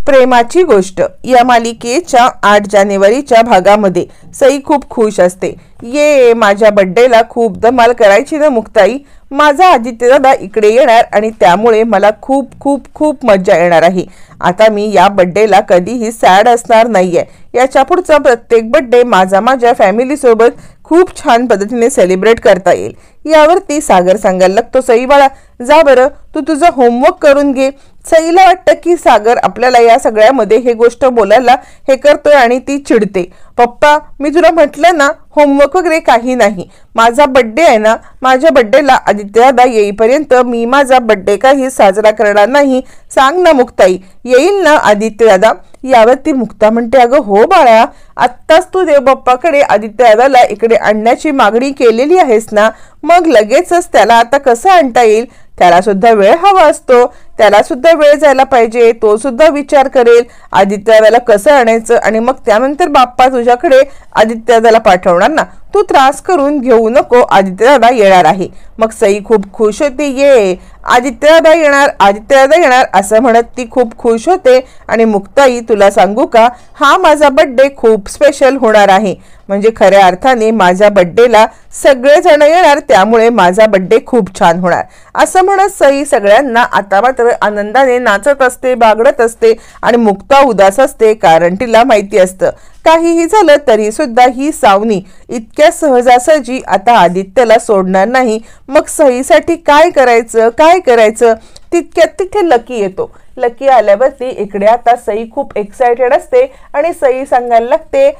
प्रेमाची गोष्ट या मालिकेच्या 8 जानेवारीच्या भागामध्ये सई खूप खुश असते। ये माझ्या बर्थडेला खूप धमाल करायची ना मुक्ताई, माझा आदित्य दादा इकडे येणार आणि त्यामुळे मला खूप खूप खूप मजा येणार आहे। आता मी या बर्थडेला कधीही सॅड असणार नाहीये। याच्या पुढचा प्रत्येक बर्थडे माझ्या फॅमिली सोबत खूप छान पद्धतीने सेलिब्रेट करता येईल। यावरती सागर सांगायला लागतो, सई बाळा जा बरं तू तुझं होमवर्क करून घे। सईला वाटतं की सागर आपल्याला या सगळ्यामध्ये हे गोष्ट बोलायला हे करतोय आणि ती चिडते। पप्पा मी तुला म्हटलं ना होमवर्क वगैरे काही नाही, माझा बर्थडे आहे ना, माझ्या बर्थडेला आदित्य दादा येईपर्यंत मी माझा बर्थडे काही साजरा करणार नाही, सांग ना मुक्ताई येईल ना आदित्य दादा। यावरती मुक्ता म्हणते, अगं हो बाळा आत्ताच तू देवबाप्पाकडे आदित्य दादाला इकडे आणण्याची मागणी केलेली आहेस ना, मग लगेचच त्याला आता कसं आणता येईल, त्याला सुद्धा वेळ हवा असतो, त्याला सुद्धा वेळ जायला पाहिजे, तो सुद्धा विचार करेल आदित्य दादाला कसं आणायचं आणि मग त्यानंतर बाप्पा तुझ्याकडे आदित्य दादाला पाठवणार ना, तू त्रास करून घेऊ नको, आदित्य दादा येणार आहे। मग सई खूप खुश होते, ये आदित्य दादा येणार, आदित्य दादा येणार असं म्हणत ती खूप खुश होते। आणि मुक्ताई तुला सांगू का, हा माझा बर्थडे खूप स्पेशल होणार आहे, म्हणजे खऱ्या अर्थाने माझ्या बर्थडेला सगळे जण येणार, त्यामुळे माझा बर्थडे खूप छान होणार असं म्हणत सई सगळ्यांना आता मात्र आनंदाने नाचत असते, बागडत असते आणि मुक्ता उदास असते, कारण तिला माहिती असतं काहीही झालं तरी सुद्धा ही सावनी इतक्या सहजासहजी आता आदित्यला सोडणार नाही। मग सईसाठी काय करायचं तितक्यात तिथे लकी येतो। लकी आल्यावरती इकडे आता सई खूप एक्साइटेड असते आणि सई सांगायला लागते,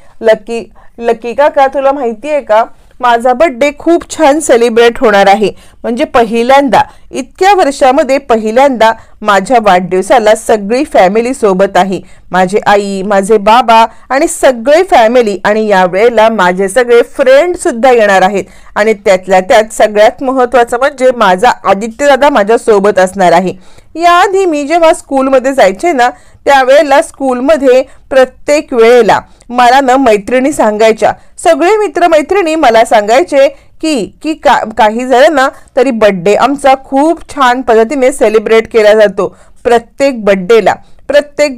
लकी काका तुला माहिती आहे का, माझा बर्थडे खूप छान सेलिब्रेट होणार आहे, म्हणजे पहिल्यांदा इतक्या वर्षामध्ये पहिल्यांदा माझ्या वाढदिवसाला सगळी फॅमिली सोबत आहे, माझे आई माझे बाबा आणि सगळे फॅमिली, आणि यावेळेला माझे सगळे फ्रेंड सुद्धा येणार आहेत आणि त्यातल्या त्यात सगळ्यात महत्त्वाचं म्हणजे माझा आदित्य दादा माझ्या सोबत असणार आहे। याआधी मी जेव्हा स्कूलमध्ये जायचे ना त्यावेळेला स्कूलमध्ये प्रत्येक वेळेला मला ना मैत्रिणी सांगायच्या, सगळे मित्रमैत्रिणी मला सांगायचे की काही जण ना तरी बर्थडे आमचा खूप छान पद्धतीने सेलिब्रेट केला जातो। प्रत्येक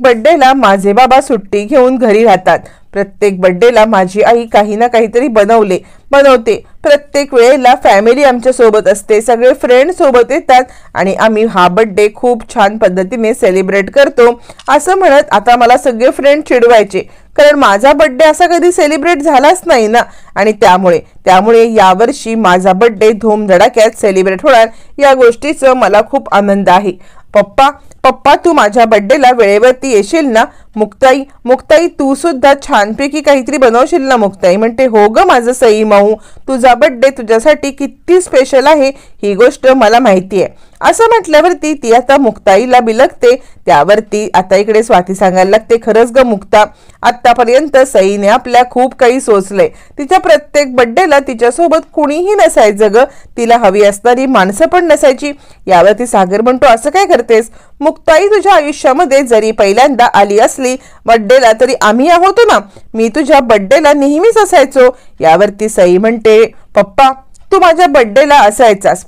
बर्थडेला माझे बाबा सुट्टी घेऊन घरी राहतात, प्रत्येक बर्थडेला माझी आई काही ना काहीतरी बनवते, प्रत्येक वेळेला फॅमिली आमच्या सोबत असते, सगळे फ्रेंड सोबत येतात आणि आम्ही हा बर्थडे खूप छान पद्धतीने सेलिब्रेट करतो असं म्हणत आता मला सगळे फ्रेंड चिडवायचे, कारण माझा बर्थडे असा कधी सेलिब्रेट झालाच नाही ना, आणि त्यामुळे यावर्षी माझा बर्थडे धूमधडाक्यात सेलिब्रेट होणार, या गोष्टीचा मला खूप आनंद आहे। पप्पा तू माझ्या बर्थडेला वेळेवरती येशील ना। मुक्ताई तू सुद्धा छानपैकी काहीतरी बनवशील ना। मुक्ताई म्हणते, हो ग माझं सई माऊ, तुझा बर्थडे तुझ्यासाठी किती स्पेशल आहे ही गोष्ट मला माहिती आहे असं म्हटल्यावरती ती आता मुक्ताईला बिलगते। त्यावरती आता इकडे स्वाती सांगायला लागते, खरंच ग मुक्ता आतापर्यंत सईने आपल्या खूप काही सोचलंय, तिच्या प्रत्येक बर्थडेला तिच्यासोबत कुणीही नसायचं ग, तिला हवी असणारी माणसं पण नसायची। यावरती सागर म्हणतो, असं काय करतेस मुक्ताई, तुझ्या आयुष्यामध्ये जरी पहिल्यांदा आली असली बर्थडेला तरी आम्ही आहोत ना, मी तुझ्या बर्थडेला नेहमीच असायचो। यावरती सई म्हणते, पप्पा तू माझ्या बर्थडेला असायचास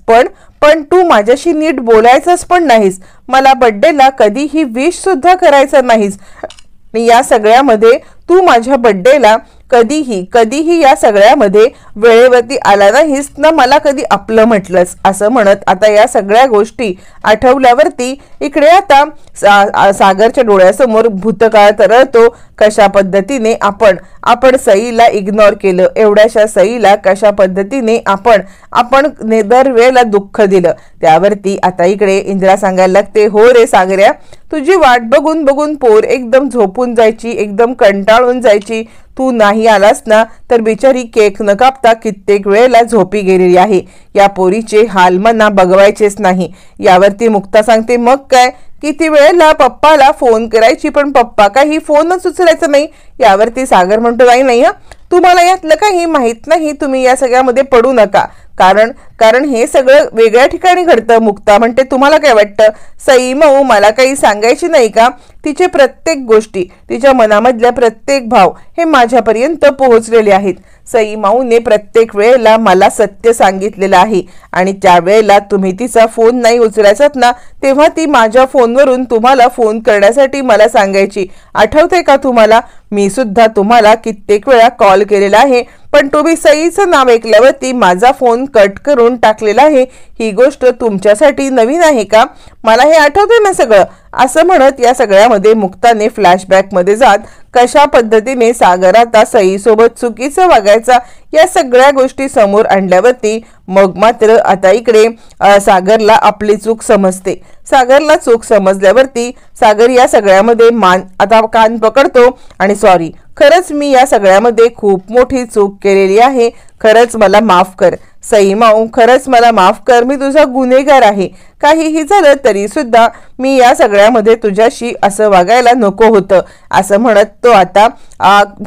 पण तू माझ्याशी नीट बोलायचंच पण नाहीस, मला बर्थडेला कधीही विश सुद्धा करायचं नाहीस, या सगळ्यामध्ये तू माझ्या बर्थडेला कधीही या सगळ्यामध्ये वेळेवरती आला नाहीस ना, मला कधी आपलं म्हटलंस असं म्हणत आता या सगळ्या गोष्टी आठवल्यावरती इकडे आता सागरच्या डोळ्यासमोर भूतकाळ तरळतो। कशा पद्धतीने आपण सईला इग्नोर केलं, एवढ्याशा सईला कशा पद्धतीने आपण दरवेळेला दुःख दिलं। त्यावरती आता इकडे इंदिरा सांगायला लागते, हो रे सागऱ्या, तुझी वाट बघून पोर एकदम झोपून जायची, एकदम कंटाळून जायची, तू नाही आलास ना तर बिचारी केक न कापता कित्येक वेळेला झोपी गेलेली आहे, या पोरीचे हाल मना बघवायचेच नाही। यावरती मुक्ता सांगते, मग काय किती वेळेला पप्पाला फोन करायची पण पप्पा काही फोनच उचलायचं नाही। यावरती सागर म्हणतो, नाही तुम्हाला यातलं काही माहित नाही, तुम्ही या सगळ्यामध्ये पडू नका, कारण कारण हे सगळं वेगळ्या ठिकाणी घडतं. मुक्ता म्हणते तुम्हाला काय वाटतं? सई माऊ मला काही सांगायची नाही का? तिचे प्रत्येक गोष्टी, तिच्या मनामधल्या प्रत्येक भाव हे माझ्यापर्यंत पोहोचलेले आहेत. सई माऊने प्रत्येक वेळेला मला सत्य सांगितलेलं आहे आणि त्या वेळेला तुम्ही तिचा फोन नाही उचलायचात ना, तेव्हा ती माझ्या फोनवरून तुम्हाला फोन करण्यासाठी मला सांगायची. आठवते का तुम्हाला? मी सुद्धा तुम्हाला कित्येक वेळा कॉल केलेला आहे, पण तुम्ही सईचं नाव ऐकल्यावरती माझा फोन कट करून टाकलेला आहे. ही गोष्ट तुमच्यासाठी नवीन आहे का? मला हे आठवते ना सगळं. असं म्हणत या सगळ्यामध्ये मुक्ताने फ्लॅशबॅकमध्ये जात कशा पद्धतीने सागर आता सईसोबत चुकीचं वागायचा या सगळ्या गोष्टी समोर आणल्यावरती मग मात्र आता इकडे सागरला आपली चूक समजते. सागरला चूक समजल्यावरती सागर या सगळ्यामध्ये आता कान पकडतो आणि सॉरी, खरंच मी या सगळ्यामध्ये खूप मोठी चूक केलेली आहे, खरंच मला माफ कर सई माऊ, खरंच मला माफ कर, मी तुझा गुन्हेगार आहे. काहीही झालं तरी सुद्धा मी या सगळ्यामध्ये तुझ्याशी असं वागायला नको होतं, असं म्हणत तो आता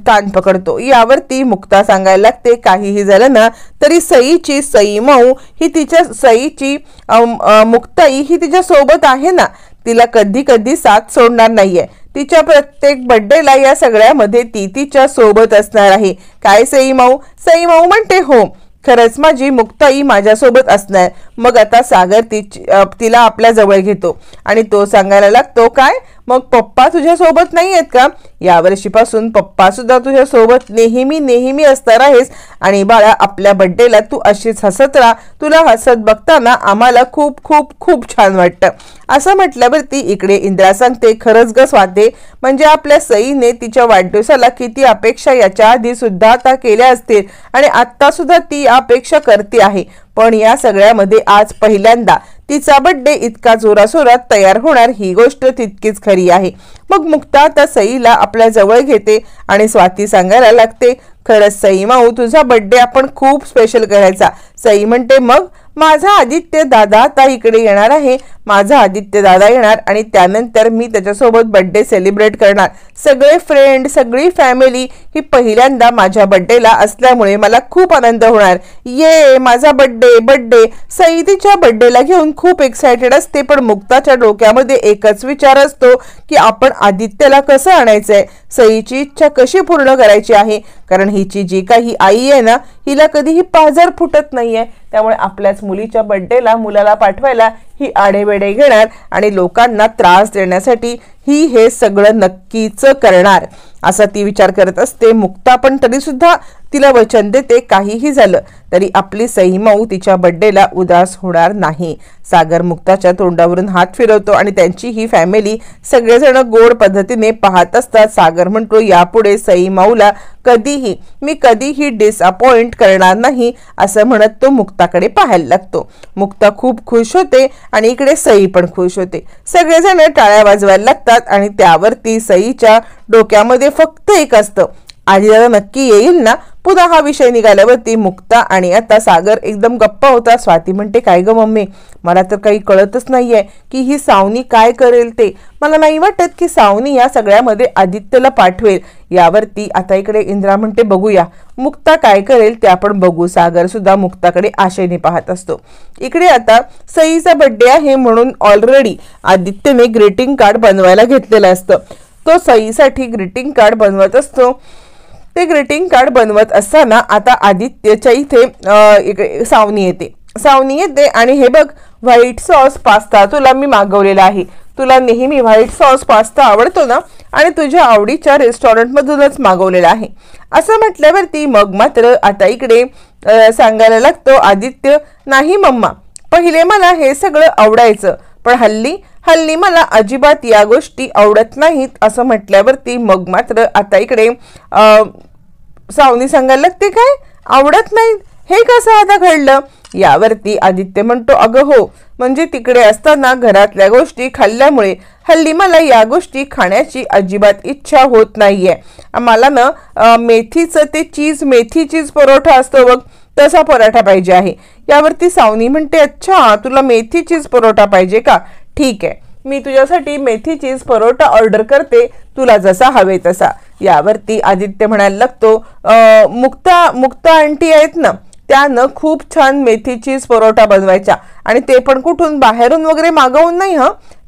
कान पकडतो. यावरती मुक्ता सांगायला लागते काहीही झालं ना तरी सई माऊ ही तिच्या सईची मुक्ताई ही तिच्या सोबत आहे ना, तिला कधी कधी साथ सोडणार नाहीये. तिच्या प्रत्येक बर्थडेला या सगळ्यामध्ये ती तिच्या सोबत असणार आहे. काय सई माऊ? सई माऊ म्हणते हो, खरंच माझी मुक्ताई माझ्यासोबत असणार. मग आता सागर तिला आपल्या जवळ घेतो आणि तो सांगायला लागतो काय मग पप्पा तुझ्या सोबत नाही आहेत का? यावर्षीपासून पप्पा सुद्धा तुझ्या सोबत नेहमी नेहमी असणार आहेस आणि बाळा आपल्या बर्थडेला तू अशीच हसत राहा, तुला हसत बघताना आम्हाला खूप खूप खूप छान वाटतं. असं म्हटल्यावरती इकडे इंद्रा सांगते खरंच ग स्वाते, म्हणजे आपल्या सईने तिच्या वाढदिवसाला किती अपेक्षा याच्या आधी सुद्धा आता केल्या असतील आणि आता सुद्धा ती अपेक्षा करते आहे, पण या सगळ्यामध्ये आज पहिल्यांदा तिचा बर्थडे इतका जोरासोरात तयार होणार ही गोष्ट तितकीच खरी आहे. मग मुक्ता आता सईला आपल्या जवळ घेते आणि स्वाती सांगायला लागते खरंच सई माऊ तुझा बर्थडे आपण खूप स्पेशल करायचा. सई म्हणते मग माझा आदित्य दादा आता इकडे येणार आहे, माझा आदित्य दादा येणार आणि त्यानंतर मी त्याच्यासोबत बर्थडे सेलिब्रेट करणार. सगळे फ्रेंड सगळी फॅमिली ही पहिल्यांदा माझ्या बर्थडेला असल्यामुळे मला खूप आनंद होणार. ये माझा बर्थडे. सई तिच्या बर्थडेला घेऊन खूप एक्सायटेड असते, पण मुक्ताच्या डोक्यामध्ये एकच विचार असतो की आपण आदित्यला कसं आणायचंय, सईची इच्छा कशी पूर्ण करायची आहे. कारण हिची जी काही आई आहे ना हिला कधीही पाझर फुटत नाहीये, त्यामुळे आपल्याच मुलीच्या बर्थडेला मुलाला पाठवायला ही आडेवेडे घेणार आणि लोकांना त्रास देण्यासाठी ही हे सगळं नक्कीच करणार असा ती विचार करत असते. मुक्ता पण तरी सुद्धा तिला वचन देते काहीही झालं तरी आपली सई माऊ तिच्या बर्थडेला उदास होणार नाही. सागर मुक्ताच्या तोंडावरून हात फिरवतो आणि त्यांची ही फॅमिली सगळेजण गोड पद्धतीने पाहत असतात. सागर म्हणतो यापुढे सई माऊला मी कधीही डिसअपॉइंट करणार नाही असं म्हणत तो मुक्ताकडे पाहायला लागतो. मुक्ता खूप खुश होते आणि इकडे सई पण खुश होते. सगळेजण टाळ्या वाजवायला लागतात आणि त्यावरती सईच्या डोक्यामध्ये फक्त एक असतं आधी दादा नक्की येईल ना. पुन्हा हा विषय निघाल्यावरती मुक्ता आणि आता सागर एकदम गप्पा होता. स्वाती म्हणते काय ग मम्मी, मला तर काही कळतच नाहीये की ही सावनी काय करेल ते. मला नाही वाटत की सावनी या सगळ्यामध्ये आदित्यला पाठवेल. यावरती आता इकडे इंद्रा म्हणते बघूया मुक्ता काय करेल ते आपण बघू. सागर सुद्धा मुक्ताकडे आशेने पाहत असतो. इकडे आता सईचा बर्थडे आहे म्हणून ऑलरेडी आदित्यने ग्रीटिंग कार्ड बनवायला घेतलेलं असतं. तो सईसाठी ग्रीटिंग कार्ड बनवत असतो. ते ग्रीटिंग कार्ड बनवत असताना आता आदित्यच्या इथे सावनी येते आणि हे बघ व्हाईट सॉस पास्ता तुला मी मागवलेला आहे, तुला नेहमी व्हाईट सॉस पास्ता आवडतो ना आणि तुझ्या आवडीच्या रेस्टॉरंटमधूनच मागवलेला आहे असं म्हटल्यावरती मग मात्र आता इकडे सांगायला लागतो आदित्य नाही मम्मा, पहिले मला हे सगळं आवडायचं पण हल्ली मला अजिबात या गोष्टी आवडत नाहीत असं म्हटल्यावरती मग मात्र आता इकडे सावनी सांगायला लागते काय आवडत नाहीत, हे कसं आता घडलं. यावरती आदित्य म्हणतो अगं हो, म्हणजे तिकडे असताना घरातल्या गोष्टी खाल्ल्यामुळे हल्ली मला या गोष्टी खाण्याची अजिबात इच्छा होत नाहीये. मला ना मेथीचं ते मेथी चीज परोठा असतो बघ तसा पराठा पाहिजे आहे. यावरती सावनी म्हणते अच्छा तुला मेथी चीज परोठा पाहिजे का, ठीक आहे मी तुझ्यासाठी मेथी चीज परोठा ऑर्डर करते, तुला जसा हवे तसा. यावरती आदित्य म्हणायला लागतो मुक्ता आंटी आहेत ना त्यानं खूप छान मेथी चीज परोठा बनवायच्या आणि ते पण कुठून बाहेरून वगैरे मागवून नाही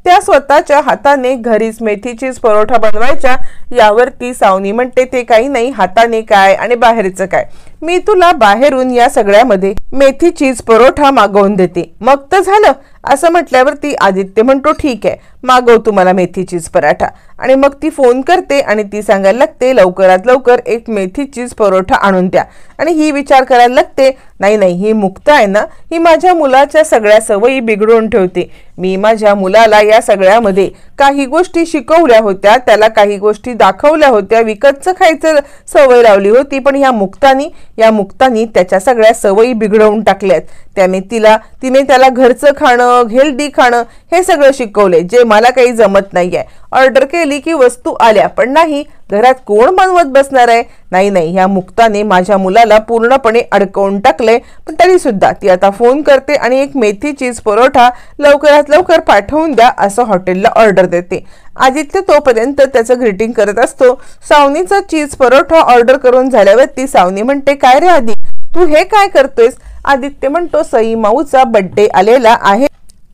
त्या स्वतःच्या हाताने घरीच मेथी चीज परोठा बनवायच्या। यावरती सावनी म्हणते ते काही नाही, हाताने काय आणि बाहेरचं काय, मी तुला बाहेरून या सगळ्यामध्ये मेथी चीज परोठा मागवून देते, मग तर झालं असं म्हटल्यावरती आदित्य म्हणतो ठीक आहे मागव तुम्हाला मेथी चीज पराठा। आणि मग ती फोन करते आणि ती सांगायला लागते लवकरात लवकर एक मेथी चीज परोठा आणून द्या। आणि ही विचार करायला लागते नाही नाही, ही मुक्ता आहे ना, ही माझ्या मुलाच्या सगळ्या सवयी बिघडवून ठेवते। मी माझ्या मुलाला या सगळ्यामध्ये काही गोष्टी शिकवल्या होत्या, त्याला काही गोष्टी दाखवल्या होत्या, विकतचं खायचं सवय लावली होती, पण या मुक्तानी त्याच्या सगळ्या सवयी बिघडवून टाकल्यात। तिने त्याला घरचं खाणं, हेल्दी खाणं हे सगळं शिकवले, जे मला काही जमत नाहीये। ऑर्डर केली की वस्तू आल्या, पण नाही घरात कोण बनवत बसणार आहे। नाही, ह्या मुक्ताने माझ्या मुलाला पूर्णपणे अडकवून टाकले। पण तरी सुद्धा ती आता फोन करते आणि एक मेथी चीज परोठा लवकरात लवकर पाठवून द्या असं हॉटेलला ऑर्डर देते। आदित्य तोपर्यंत त्याचं ग्रीटिंग करत असतो। सावनीचा चीज परोठा ऑर्डर करून झाल्यावरती सावनी म्हणते काय रे आदी, तू हे काय करतोयस? आदित्य म्हणतो सई माऊचा बर्थडे आलेला आहे,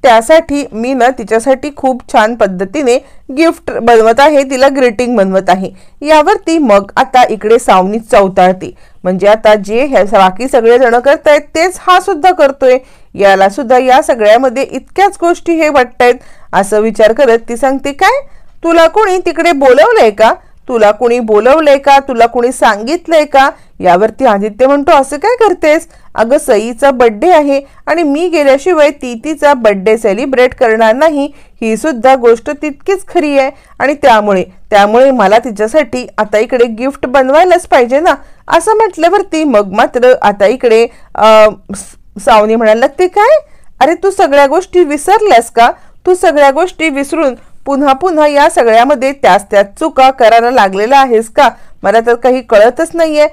त्यासाठी मी ना तिच्यासाठी खूप छान पद्धतीने गिफ्ट बनवत आहे, तिला ग्रीटिंग बनवत आहे। यावरती मग आता इकडे सावनी चौताळते, म्हणजे आता जे बाकी सगळे जण करतायत तेच हा सुद्धा करतोय, याला सुद्धा या सगळ्यामध्ये इतक्याच गोष्टी हे वाटतायत असं विचार करत ती सांगते काय तुला कोणी तिकडे बोलवलंय का? तुला कोणी बोलवलंय का? तुला कोणी सांगितलंय का? यावरती आदित्य म्हणतो असं काय करतेस? अगं सईचा बर्थडे आहे आणि मी गेल्याशिवाय ती तिचा बर्थडे सेलिब्रेट करणार नाही, ही सुद्धा गोष्ट तितकीच खरी आहे आणि त्यामुळे मला तिच्यासाठी आता इकडे गिफ्ट बनवायलाच पाहिजे ना असं म्हटल्यावरती मग मात्र आता इकडे सावनी म्हणायला लागते काय अरे तू सगळ्या गोष्टी विसरल्यास का? तू सगळ्या गोष्टी विसरून पुन्हा पुन्हा या सगळ्यामध्ये त्याच चुका करायला लागलेला आहेस का? मला तर काही कळतच नाहीये।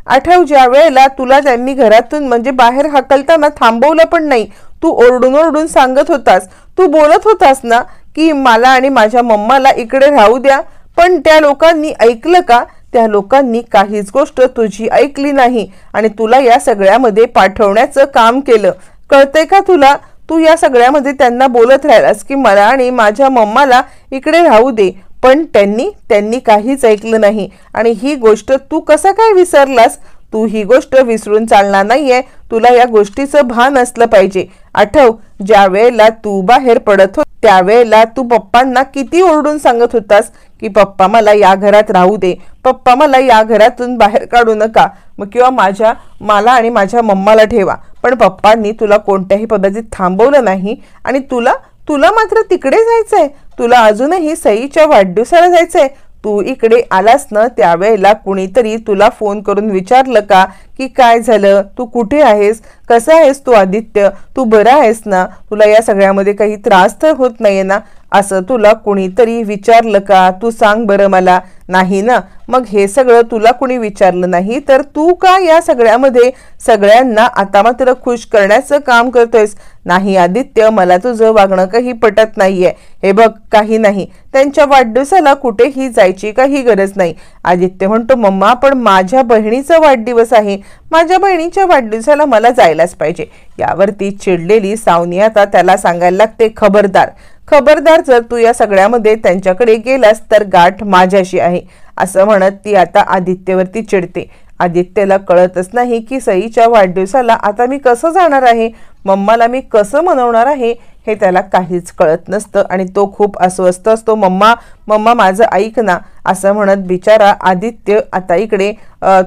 आठव ज्या वेळेला तुला त्यांनी घरातून म्हणजे बाहेर हाकलताना थांबवलं पण नाही, तू ओरडून सांगत होतास, तू बोलत होतास ना की मला आणि माझ्या मम्माला इकडे राहू द्या, पण त्या लोकांनी ऐकलं का? त्या लोकांनी काहीच गोष्ट तुझी ऐकली नाही आणि तुला या सगळ्यामध्ये पाठवण्याचं काम केलं। कळतंय का तुला? तू या सगळ्यामध्ये त्यांना बोलत राहिलास की मला आणि माझ्या मम्माला इकडे राहू दे, पण त्यांनी काहीच ऐकलं नाही आणि ही गोष्ट तू कसं काय विसरलास? तू ही गोष्ट विसरून चालणार नाहीये, तुला या गोष्टीचं भान असलं पाहिजे। आठव ज्या वेळेला तू बाहेर पडत होत त्यावेळेला तू पप्पांना किती ओरडून सांगत होतास की पप्पा मला या घरात राहू दे, पप्पा मला या घरातून बाहेर काढू नका, मग किंवा मला आणि माझ्या मम्माला ठेवा, पण पप्पांनी तुला कोणत्याही पद्धतीत थांबवलं नाही आणि तुला मात्र तिकडे जायचंय, तुला अजूनही सईच्या वाढदिवसाला जायचंय। तू इकडे आलास ना त्यावेळेला कुणीतरी तुला फोन करून विचारलं का की काय झालं, तू कुठे आहेस, कसा आहेस तू आदित्य, तू बरा आहेस ना, तुला या सगळ्यामध्ये काही त्रास तर होत नाहीये ना, असं तुला कुणीतरी विचारलं का? तू सांग बरं मला। नाही ना, मग हे सगळं तुला कुणी विचारलं नाही तर तू का या सगळ्यामध्ये सगळ्यांना आता मात्र खुश करण्याचं काम करतोयस? नाही आदित्य, मला तुझं वागणं काही पटत नाहीये। हे बघ काही नाही, त्यांच्या वाढदिवसाला कुठेही जायची काही गरज नाही। आदित्य म्हणतो मम्मा पण माझ्या बहिणीचा वाढदिवस आहे, माझ्या बहिणीच्या वाढदिवसाला मला जायलाच पाहिजे। यावरती चिडलेली सावनी आता त्याला सांगायला लागते खबरदार जर तू या सगळ्यामध्ये त्यांच्याकडे गेलास तर गाठ माझ्याशी आहे असं म्हणत ती आता आदित्यवरती चिडते। आदित्यला कळतच नाही की सईच्या वाढदिवसाला आता मी कसं जाणार आहे, मम्माला मी कसं मनवणार आहे हे त्याला काहीच कळत नसतं आणि तो खूप अस्वस्थ असतो। मम्मा माझं ऐक ना असं म्हणत बिचारा आदित्य आता इकडे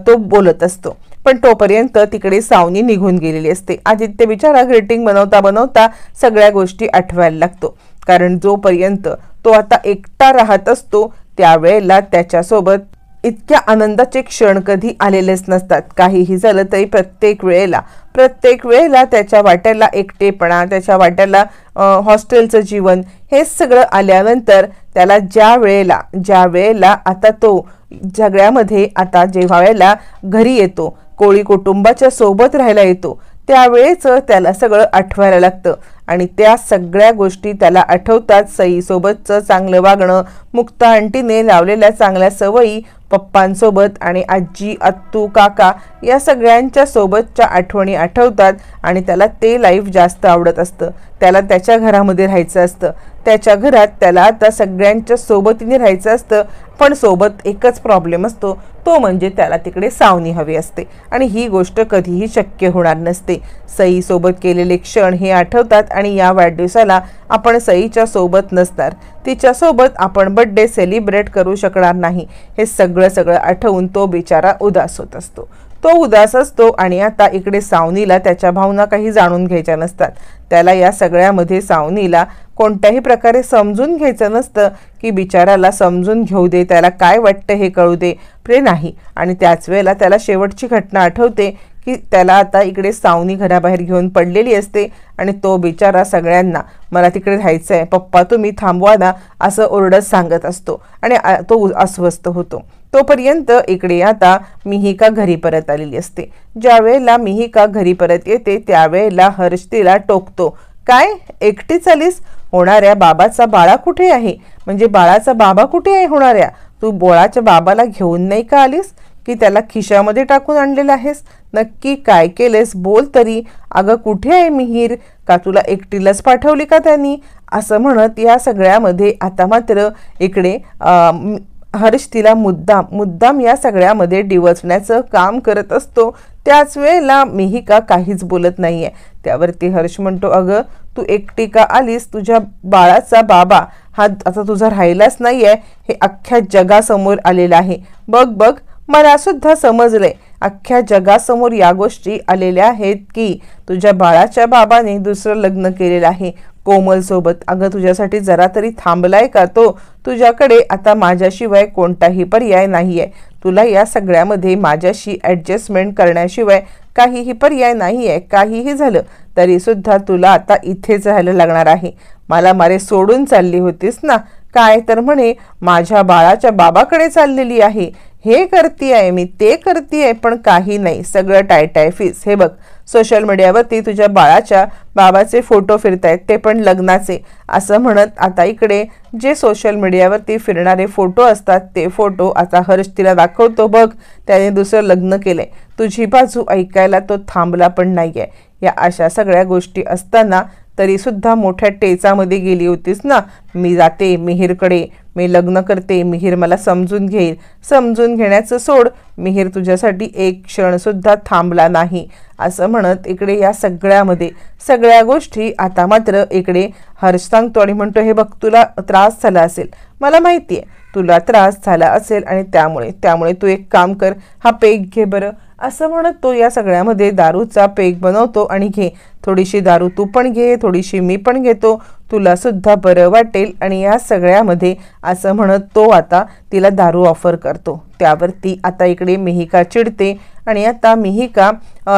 तो बोलत असतो, पण तोपर्यंत तिकडे सावनी निघून गेलेली असते। आदित्य बिचारा ग्रीटिंग बनवता सगळ्या गोष्टी आठवायला लागतो, कारण जोपर्यंत तो आता एकटा राहत असतो त्यावेळेला त्याच्यासोबत इतक्या आनंदाचे क्षण कधी आलेलेच नसतात। काहीही झालं तरी प्रत्येक वेळेला त्याच्या वाट्याला एकटेपणा, त्याच्या वाट्याला हॉस्टेलचं जीवन हे सगळं आल्यानंतर त्याला ज्या वेळेला आता तो सगळ्यामध्ये आता जेव्हा वेळेला घरी येतो, कोळी कुटुंबाच्या सोबत राहायला येतो, त्यावेळेच त्याला सगळं आठवायला लागतं आणि त्या सगळ्या गोष्टी त्याला आठवतात. सईसोबतचं चांगलं वागणं, मुक्ता आंटीने लावलेल्या चांगल्या सवयी, पप्पांसोबत आणि आजी, आत्तू, काका या सगळ्यांच्या सोबतच्या आठवणी आठवतात आणि त्याला ते लाईफ जास्त आवडत असतं. त्याला त्याच्या घरामध्ये राहायचं असतं. त्याच्या घरात त्याला आता सगळ्यांच्या सोबतीने राहायचं असतं. पण सोबत एकच प्रॉब्लेम असतो, तो म्हणजे त्याला तिकडे सावनी हवी असते आणि ही गोष्ट कधीही शक्य होणार नसते. सईसोबत केलेले क्षण हे आठवतात आणि या वाढदिवसाला आपण सईच्या सोबत नसणार, तिच्यासोबत आपण बर्थडे सेलिब्रेट करू शकणार नाही. हे सगळं आठवून तो बिचारा उदास होत असतो. तो उदास असतो आणि आता इकडे सावनीला त्याच्या भावना काही जाणून घ्यायच्या नसतात. त्याला या सगळ्यामध्ये सावनीला कोणत्याही प्रकारे समजून घ्यायचं नसतं की बिचाराला समजून घेऊ दे, त्याला काय वाटतं हे कळू दे, नाही. आणि त्याच वेळेला त्याला शेवटची घटना आठवते की त्याला आता इकडे सावनी घराबाहेर घेऊन पडलेली असते आणि तो बिचारा सगळ्यांना मला तिकडे राहायचं आहे, पप्पा तुम्ही थांबवा ना असं ओरडत सांगत असतो आणि तो अस्वस्थ होतो. तोपर्यंत इकडे आता मिहिका घरी परत आलेली असते. ज्या वेळेला मिहिका घरी परत येते त्यावेळेला हर्ष तिला टोकतो. काय एकटीच आलीस? होणाऱ्या बाबाचा बाळा कुठे आहे? म्हणजे बाळाचा बाबा कुठे आहे होणाऱ्या? तू बोळाच्या बाबाला घेऊन नाही का आलीस की त्याला खिशामध्ये टाकून आणलेलं आहेस? नक्की काय केलेस बोल तरी. अगं कुठे आहे मिहीर? का तुला एकटीलाच पाठवली का त्यांनी? असं म्हणत या सगळ्यामध्ये आता मात्र इकडे हर्ष तिला मुद्दाम या सगळ्यामध्ये डिवचण्याचं काम करत असतो. त्याच वेळेला मिहिका काहीच बोलत नाहीये. त्यावरती हर्ष म्हणतो, अगं तू एकटी का आलीस? तुझ्या बाळाचा बाबा हा आता तुझा राहिलाच नाहीये, हे अख्ख्या जगासमोर आलेला आहे. बघ मला सुद्धा समजलंय, अख्ख्या जगासमोर या गोष्टी आलेल्या आहेत की तुझ्या बाळाच्या बाबाने दुसरं लग्न केलेलं आहे कोमल सोबत. अगं तुझ्यासाठी जरा तरी थांबलाय का तो? तुझ्याकडे आता माझ्याशिवाय कोणताही पर्याय नाहीये. तुला या सगळ्यामध्ये माझ्याशी ॲडजस्टमेंट करण्याशिवाय काहीही पर्याय नाहीये. काहीही झालं तरी सुद्धा तुला आता इथेच राहायला लागणार आहे. मला मारे सोडून चालली होतीस ना? काय तर म्हणे माझ्या बाळाच्या बाबाकडे चाललेली आहे. हे करतीये मी, ते करतीये, पण काही नाही, सगळं टाय फीस. हे बघ सोशल मीडियावरती तुझ्या बाळाच्या बाबाचे फोटो फिरतायत, ते पण लग्नाचे. असं म्हणत आता इकडे जे सोशल मीडियावरती फिरणारे फोटो असतात ते फोटो आता हर्ष तिला दाखवतो. बघ त्याने दुसरं लग्न केलंय. तुझी बाजू ऐकायला तो थांबला पण नाहीये. या अशा सगळ्या गोष्टी असताना तरी सुद्धा मोठ्या टेचामध्ये गेली होतीस ना? मी जाते मिहीरकडे, मी लग्न करते, मिहीर मला समजून घेईल. समजून घेण्याचं सोड, मिहीर तुझ्यासाठी एक क्षण सुद्धा थांबला नाही. असं म्हणत इकडे या सगळ्यामध्ये सगळ्या गोष्टी आता मात्र इकडे हर्ष सांगतो आणि म्हणतो, हे बघ तुला त्रास झाला असेल, मला माहिती आहे तुला त्रास झाला असेल आणि त्यामुळे तू एक काम कर, हा पेग घे बरं. असं म्हणत तो या सगळ्यामध्ये दारूचा पेग बनवतो आणि घे, थोडीशी दारू तू पण घे, थोडीशी मी पण घेतो, तुला सुद्धा बरं वाटेल. आणि या सगळ्यामध्ये असं म्हणत तो आता तिला दारू ऑफर करतो. त्यावरती आता इकडे मिहिका चिडते आणि आता मिहिका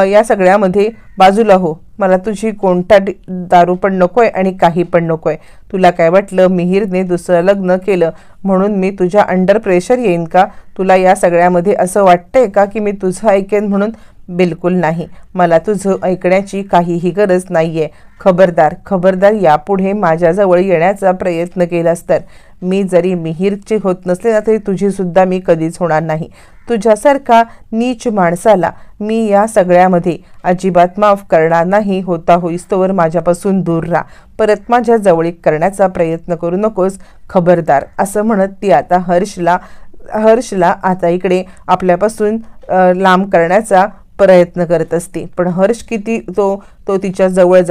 या सगळ्यामध्ये बाजूला हो, मला तुझी कोणता दारू पण नकोय आणि काही पण नकोय. तुला काय वाटलं मिहीरने दुसरं लग्न केलं म्हणून मी तुझ्या अंडर प्रेशर येईन का? तुला या सगळ्यामध्ये असं वाटतंय का की मी तुझं ऐकेन म्हणून? बिलकुल नाही, मला तुझं ऐकण्याची काहीही गरज नाहीये. खबरदार यापुढे माझ्याजवळ येण्याचा प्रयत्न केलास तर मी जरी मिहीरची होत नसले ना तरी तुझी सुद्धा मी कधीच होणार नाही. तुझ्यासारखा नीच माणसाला मी या सगळ्यामध्ये अजिबात माफ करणार नाही. होता होईस्तोवर माझ्यापासून दूर राहा, परत माझ्या जवळीक करण्याचा प्रयत्न करू नकोस, खबरदार. असं म्हणत ती आता हर्षला आता इकडे आपल्यापासून लांब करण्याचा प्रयत्न करत असते. पण हर्ष किती तो तिच्या जवळ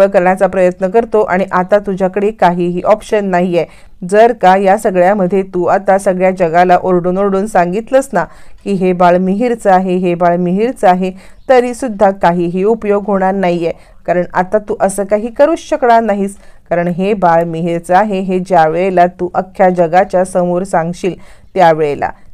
करण्याचा प्रयत्न करतो आणि आता तुझ्याकडे काहीही ऑप्शन नाहीये. जर का या सगळ्यामध्ये तू आता सगळ्या जगाला ओरडून सांगितलंस ना की हे बाळ मिहीरचं आहे, हे बाळ मिहीरचं आहे, तरी सुद्धा काहीही उपयोग होणार नाहीये. कारण आता तू असं काही करूच शकणार नाहीस. कारण हे बाळ मिहीरचं आहे हे ज्या वेळेला तू अख्ख्या जगाच्या समोर सांगशील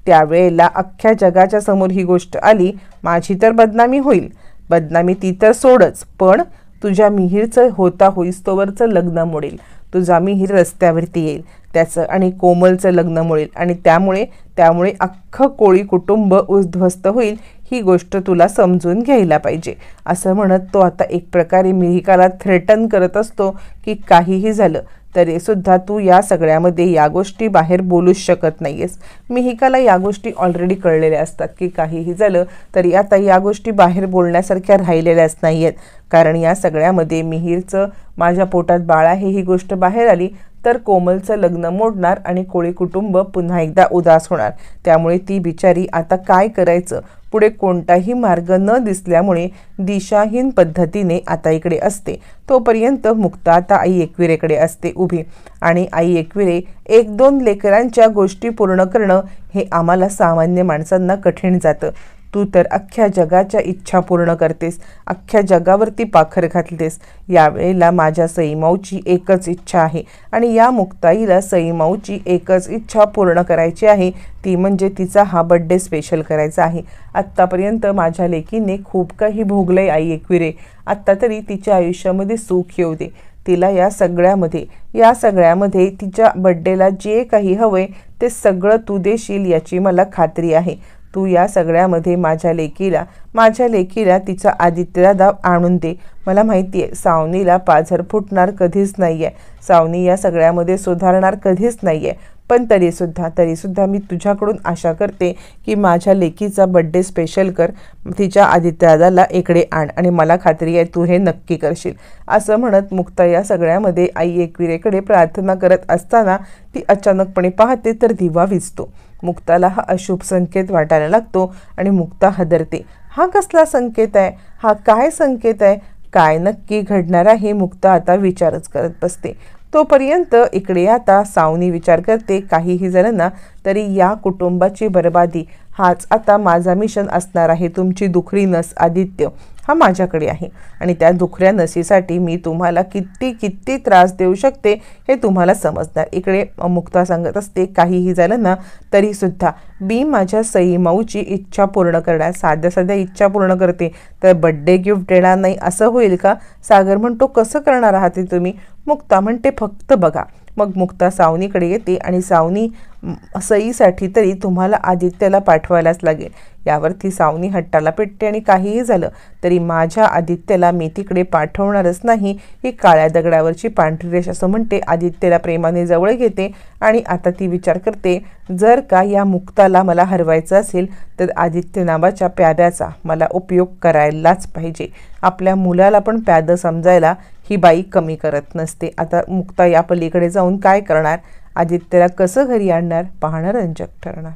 त्यावेळेला अख्ख्या जगाच्या समोर ही गोष्ट आली, माझी तर बदनामी होईल. बदनामी ती तर सोडच, पण तुझ्या मिहीरचं होता होईस्तोवरचं लग्न मोडेल. तुझा मिहीर रस्त्यावरती येईल, त्याचं आणि कोमलचं लग्न मोडेल आणि त्यामुळे अख्खं कोळी कुटुंब उद्ध्वस्त होईल. ही गोष्ट तुला समजून घ्यायला पाहिजे, असं म्हणत तो आता एक प्रकारे मिहिकाला थ्रेटन करत असतो की काहीही झालं तरी सुद्धा तू या सगळ्यामध्ये या गोष्टी बाहेर बोलूच शकत नाहीयेस। मिहिकाला या गोष्टी ऑलरेडी कळलेल्या असतात की काहीही झालं तरी आता या गोष्टी बाहेर बोलण्यासारख्या राहिलेल्याच नाहीयेत, कारण या सगळ्यामध्ये मिहिरचं माझ्या पोटात बाळ आहे ही गोष्ट बाहेर आली तर कोमलचं लग्न मोडणार आणि कोळी कुटुंब पुन्हा एकदा उदास होणार। त्यामुळे ती बिचारी आता काय करायचं, पुढे कोणताही मार्ग न दिसल्यामुळे दिशाहीन पद्धतीने आता इकडे असते। तोपर्यंत मुक्ता आता आई एकविरेकडे असते उभी, आणि आई एकविरे 1-2 लेकरांच्या गोष्टी पूर्ण करणं हे आम्हाला सामान्य माणसांना कठीण जातं। तू तर अख्ख्या जगाच्या इच्छा पूर्ण करतेस, अख्ख्या जगावरती पाखर घालतेस। यावेळेला माझ्या सईमाऊची एकच इच्छा आहे आणि या मुक्ताईला सईमाऊची एकच इच्छा पूर्ण करायची आहे, ती म्हणजे तिचा हा बर्थडे स्पेशल करायचा आहे। आत्तापर्यंत माझ्या लेकीने खूप काही भोगलंय आई एकविरे, आत्ता तरी तिच्या आयुष्यामध्ये सुख येऊ दे। तिला या सगळ्यामध्ये तिच्या बर्थडेला जे काही हवंय ते सगळं तू देशील याची मला खात्री आहे। तू या सगळ्यामध्ये माझ्या लेकीला तिचा आदित्यदादा आणून दे। मला माहिती आहे सावनीला पाझर फुटणार कधीच नाही आहे, सावनी या सगळ्यामध्ये सुधारणार कधीच नाही आहे, पण तरीसुद्धा मी तुझ्याकडून आशा करते की माझ्या लेकीचा बर्थडे स्पेशल कर, तिच्या आदित्यदादाला इकडे आण आणि मला खात्री आहे तू हे नक्की करशील। असं म्हणत मुक्ता या सगळ्यामध्ये आई एकविरेकडे प्रार्थना करत असताना ती अचानकपणे पाहते तर दिवा विझतो। मुक्ताला हा अशुभ संकेत वाटायला लागतो आणि मुक्ता हादरते। हा कसला संकेत आहे, हा काय संकेत आहे, काय नक्की घडणार आहे, मुक्ता आता विचारच करत बसते। तोपर्यंत इकडे आता सावनी विचार करते काहीही झालं ना तरी या कुटुंबाची बर्बादी हाच आता माझा मिशन असणार आहे। तुमची दुखरी नस आदित्य हा माझ्याकडे आहे आणि त्या दुखऱ्या नसीसाठी मी तुम्हाला किती त्रास देऊ शकते हे तुम्हाला समजणार। इकडे मुक्ता सांगत असते काहीही झालं ना तरी सुद्धा मी माझ्या सईमाऊची इच्छा पूर्ण करणार, साध्या इच्छा पूर्ण करते तर बर्थडे गिफ्ट देणार नाही असं होईल का? सागर म्हणतो कसं करणार आहात ते तुम्ही? मुक्ता म्हणते फक्त बघा। मग मुक्ता सावनीकडे येते आणि सावनी सईसाठी तरी तुम्हाला आदित्यला पाठवायलाच लागेल। यावरती सावनी हट्टाला पेटते आणि काहीही झालं तरी माझ्या आदित्यला मी तिकडे पाठवणारच नाही, ही काळ्या दगडावरची पांढरी रेष असं म्हणते। आदित्यला प्रेमाने जवळ घेते आणि आता ती विचार करते जर का या मुक्ताला मला हरवायचं असेल तर आदित्य नावाच्या प्याद्याचा मला उपयोग करायलाच पाहिजे। आपल्या मुलाला पण प्यादं समजायला ही बाई कमी करत नसते। आता मुक्ता या पलीकडे जाऊन काय करणार, आदित्यला कसं घरी आणणार, पाहणं रंजक ठरणार।